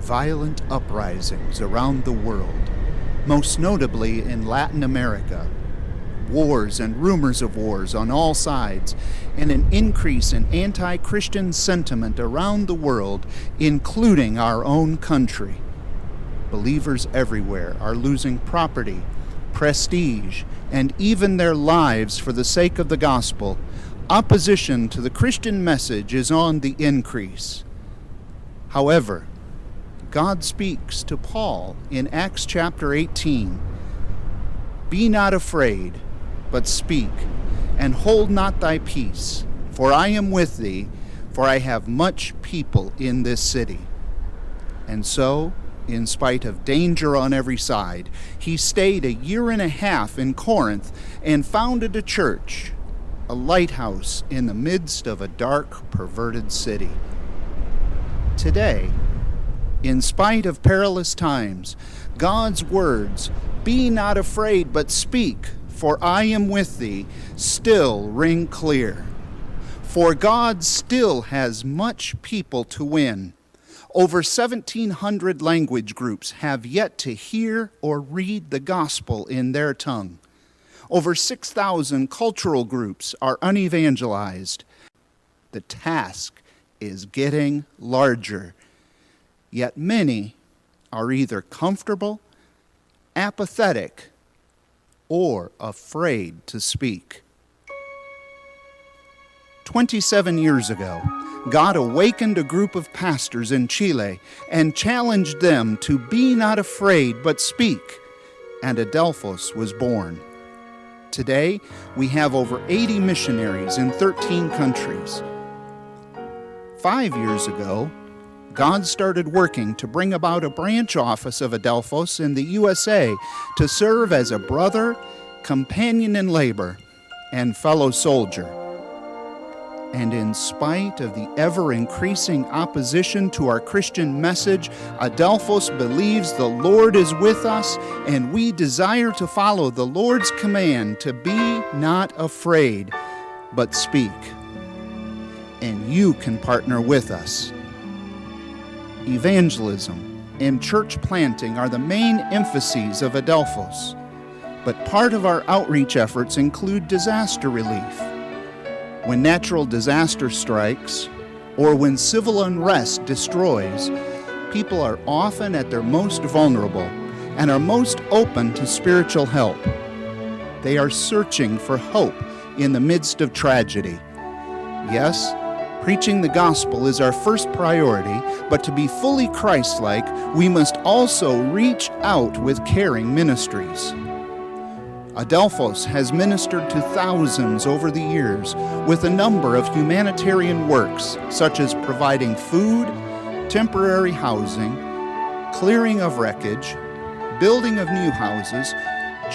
violent uprisings around the world, most notably in Latin America. Wars and rumors of wars on all sides, and an increase in anti-Christian sentiment around the world, including our own country. Believers everywhere are losing property, prestige, and even their lives for the sake of the gospel. Opposition to the Christian message is on the increase. However, God speaks to Paul in Acts chapter 18. Be not afraid, but speak, and hold not thy peace, for I am with thee, for I have much people in this city. And so, in spite of danger on every side, he stayed 1.5 years in Corinth and founded a church, a lighthouse in the midst of a dark, perverted city. Today, in spite of perilous times, God's words, be not afraid, but speak, for I am with thee, still ring clear. For God still has much people to win. Over 1,700 language groups have yet to hear or read the gospel in their tongue. Over 6,000 cultural groups are unevangelized. The task is getting larger, yet many are either comfortable, apathetic, or afraid to speak. 27 years ago, God awakened a group of pastors in Chile and challenged them to be not afraid but speak, and Adelphos was born. Today, we have over 80 missionaries in 13 countries. 5 years ago, God started working to bring about a branch office of Adelphos in the USA to serve as a brother, companion in labor, and fellow soldier. And in spite of the ever-increasing opposition to our Christian message, Adelphos believes the Lord is with us, and we desire to follow the Lord's command to be not afraid, but speak. And you can partner with us. Evangelism and church planting are the main emphases of Adelphos, but part of our outreach efforts include disaster relief. When natural disaster strikes, or when civil unrest destroys, people are often at their most vulnerable and are most open to spiritual help. They are searching for hope in the midst of tragedy. Yes, preaching the gospel is our first priority, but to be fully Christ-like, we must also reach out with caring ministries. Adelphos has ministered to thousands over the years with a number of humanitarian works, such as providing food, temporary housing, clearing of wreckage, building of new houses,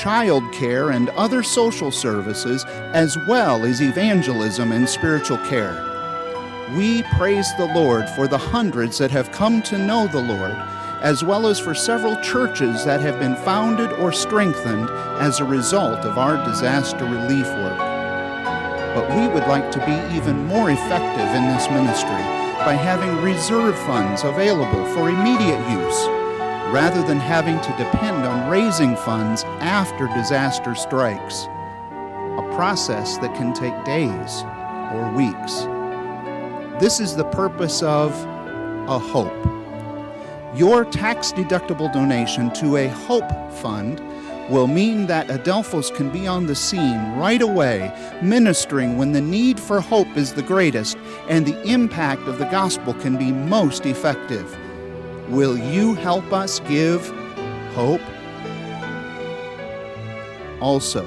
child care, and other social services, as well as evangelism and spiritual care. We praise the Lord for the hundreds that have come to know the Lord, as well as for several churches that have been founded or strengthened as a result of our disaster relief work. But we would like to be even more effective in this ministry by having reserve funds available for immediate use, rather than having to depend on raising funds after disaster strikes, a process that can take days or weeks. This is the purpose of a hope. Your tax-deductible donation to a Hope Fund will mean that Adelphos can be on the scene right away, ministering when the need for hope is the greatest and the impact of the gospel can be most effective. Will you help us give hope? Also,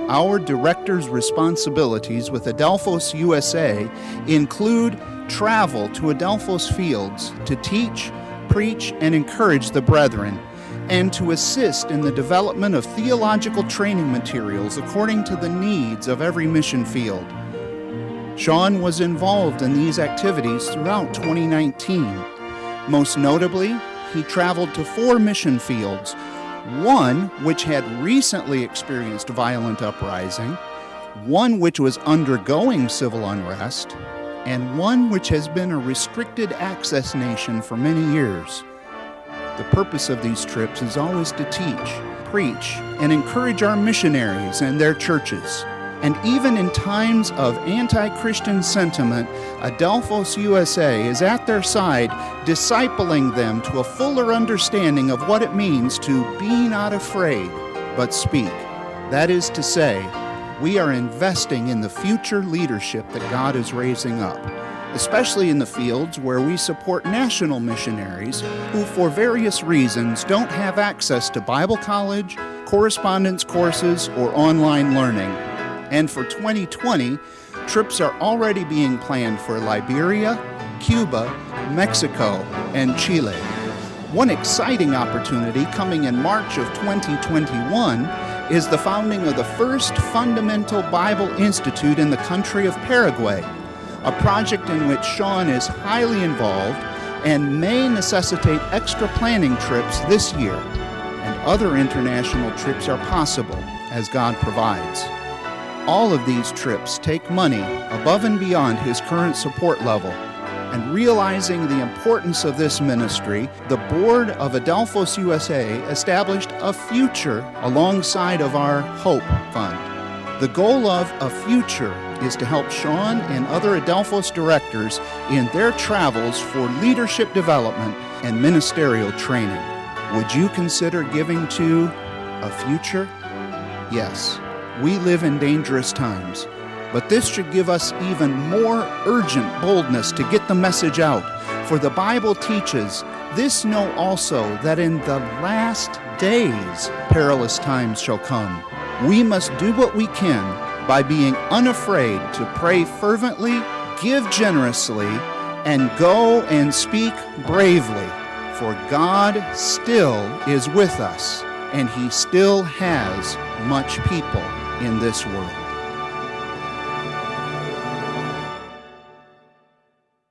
our director's responsibilities with Adelphos-USA include travel to Adelphos fields to teach, preach, and encourage the brethren, and to assist in the development of theological training materials according to the needs of every mission field. Sean was involved in these activities throughout 2019. Most notably, he traveled to 4 mission fields, one which had recently experienced violent uprising, one which was undergoing civil unrest, and one which has been a restricted access nation for many years. The purpose of these trips is always to teach, preach, and encourage our missionaries and their churches. And even in times of anti-Christian sentiment, Adelphos-USA is at their side, discipling them to a fuller understanding of what it means to be not afraid, but speak. That is to say, we are investing in the future leadership that God is raising up, especially in the fields where we support national missionaries who, for various reasons, don't have access to Bible college, correspondence courses, or online learning. And for 2020, trips are already being planned for Liberia, Cuba, Mexico, and Chile. One exciting opportunity coming in March of 2021 is the founding of the first Fundamental Bible Institute in the country of Paraguay, a project in which Sean is highly involved and may necessitate extra planning trips this year. And other international trips are possible as God provides. All of these trips take money above and beyond his current support level. And realizing the importance of this ministry, the board of Adelphos-USA established a future alongside of our Hope Fund. The goal of a future is to help Sean and other Adelphos directors in their travels for leadership development and ministerial training. Would you consider giving to a future? Yes. We live in dangerous times, but this should give us even more urgent boldness to get the message out. For the Bible teaches, this know also that in the last days perilous times shall come. We must do what we can by being unafraid to pray fervently, give generously, and go and speak bravely. For God still is with us, and He still has much people in this world.